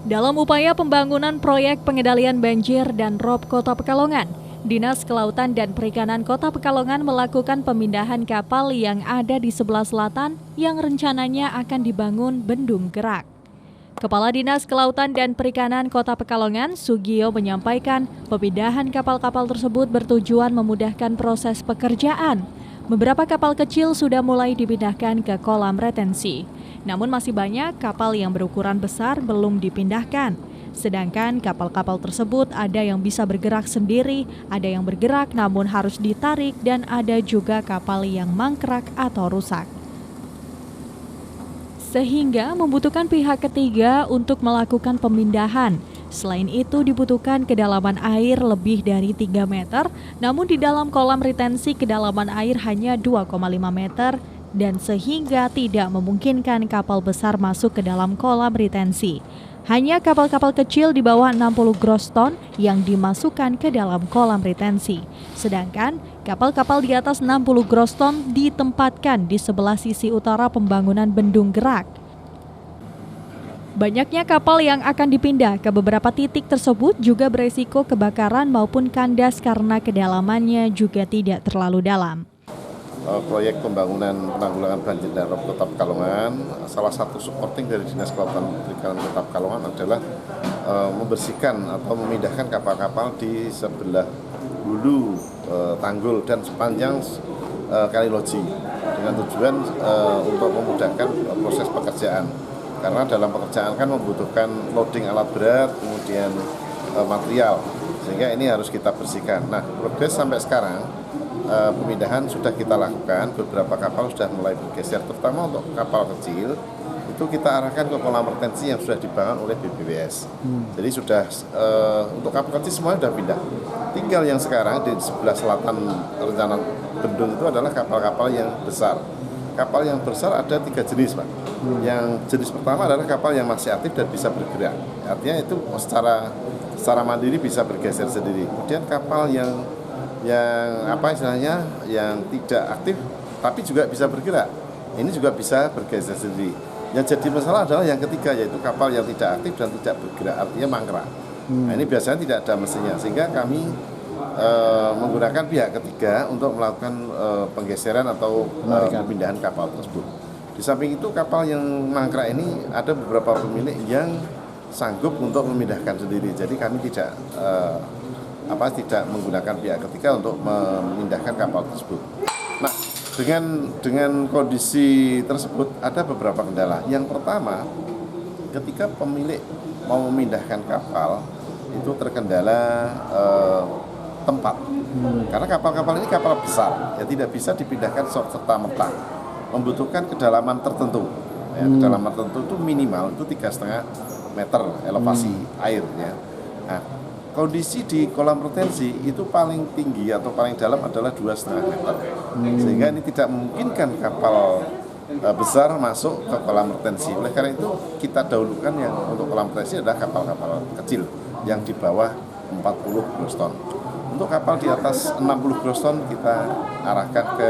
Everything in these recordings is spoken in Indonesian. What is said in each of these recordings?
Dalam upaya pembangunan proyek pengendalian banjir dan rob Kota Pekalongan, Dinas Kelautan dan Perikanan Kota Pekalongan melakukan pemindahan kapal yang ada di sebelah selatan yang rencananya akan dibangun bendung gerak. Kepala Dinas Kelautan dan Perikanan Kota Pekalongan, Sugio, menyampaikan pemindahan kapal-kapal tersebut bertujuan memudahkan proses pekerjaan. Beberapa kapal kecil sudah mulai dipindahkan ke kolam retensi. Namun masih banyak kapal yang berukuran besar belum dipindahkan. Sedangkan kapal-kapal tersebut ada yang bisa bergerak sendiri, ada yang bergerak namun harus ditarik, dan ada juga kapal yang mangkrak atau rusak. Sehingga membutuhkan pihak ketiga untuk melakukan pemindahan. Selain itu dibutuhkan kedalaman air lebih dari 3 meter, namun di dalam kolam retensi kedalaman air hanya 2,5 meter, dan sehingga tidak memungkinkan kapal besar masuk ke dalam kolam retensi. Hanya kapal-kapal kecil di bawah 60 gross ton yang dimasukkan ke dalam kolam retensi. Sedangkan kapal-kapal di atas 60 gross ton ditempatkan di sebelah sisi utara pembangunan bendung gerak. Banyaknya kapal yang akan dipindah ke beberapa titik tersebut juga beresiko kebakaran maupun kandas karena kedalamannya juga tidak terlalu dalam. Proyek pembangunan penanggulangan banjir dan rob Kota Pekalongan, salah satu supporting dari Dinas Kelautan dan Perikanan Kota Pekalongan adalah membersihkan atau memindahkan kapal-kapal di sebelah hulu tanggul dan sepanjang Kali Loji dengan tujuan untuk memudahkan proses pekerjaan. Karena dalam pekerjaan kan membutuhkan loading alat berat, kemudian material, sehingga ini harus kita bersihkan. Nah, progres sampai sekarang pemindahan sudah kita lakukan, beberapa kapal sudah mulai bergeser, terutama untuk kapal kecil itu kita arahkan ke kolam retensi yang sudah dibangun oleh BPWS. Jadi sudah untuk kapal kecil semuanya sudah pindah. Tinggal yang sekarang di sebelah selatan rencana bendung itu adalah kapal-kapal yang besar. Kapal yang besar ada 3 jenis, Pak. Yang jenis pertama adalah kapal yang masih aktif dan bisa bergerak. Artinya itu secara mandiri bisa bergeser sendiri. Kemudian kapal yang yang tidak aktif tapi juga bisa bergerak, ini juga bisa bergeser sendiri. Yang jadi masalah adalah yang ketiga, yaitu kapal yang tidak aktif dan tidak bergerak, artinya mangkrak. Nah, ini biasanya tidak ada mesinnya, sehingga kami menggunakan pihak ketiga untuk melakukan penggeseran atau pemindahan kapal tersebut. Di samping itu, kapal yang mangkrak ini ada beberapa pemilik yang sanggup untuk memindahkan sendiri, jadi kami tidak menggunakan pihak ketiga untuk memindahkan kapal tersebut. Nah, dengan kondisi tersebut ada beberapa kendala. Yang pertama, ketika pemilik mau memindahkan kapal itu terkendala tempat. Karena kapal-kapal ini kapal besar, ya tidak bisa dipindahkan serta-merta. Membutuhkan kedalaman tertentu. Ya, kedalaman tertentu itu minimal itu 3,5 meter elevasi air. Ya. Nah, kondisi di kolam retensi itu paling tinggi atau paling dalam adalah 2,5 meter. Sehingga ini tidak memungkinkan kapal besar masuk ke kolam retensi. Oleh karena itu kita dahulukan yang untuk kolam retensi adalah kapal-kapal kecil yang di bawah 40 gross ton. Untuk kapal di atas 60 gross ton kita arahkan ke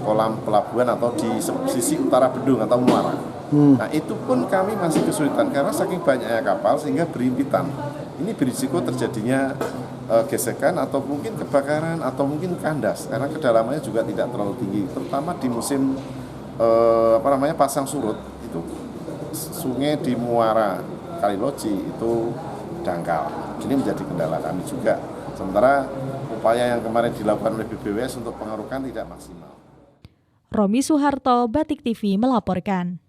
kolam pelabuhan atau di sisi utara bendung atau muara. Nah, itu pun kami masih kesulitan karena saking banyaknya kapal sehingga berimpitan. Ini berisiko terjadinya gesekan atau mungkin kebakaran atau mungkin kandas karena kedalamannya juga tidak terlalu tinggi, terutama di musim pasang surut. Itu sungai di muara Kali Loji itu dangkal. Ini menjadi kendala kami juga. Sementara upaya yang kemarin dilakukan oleh BPWS untuk pengerukan tidak maksimal. Romi Suharto, Batik TV melaporkan.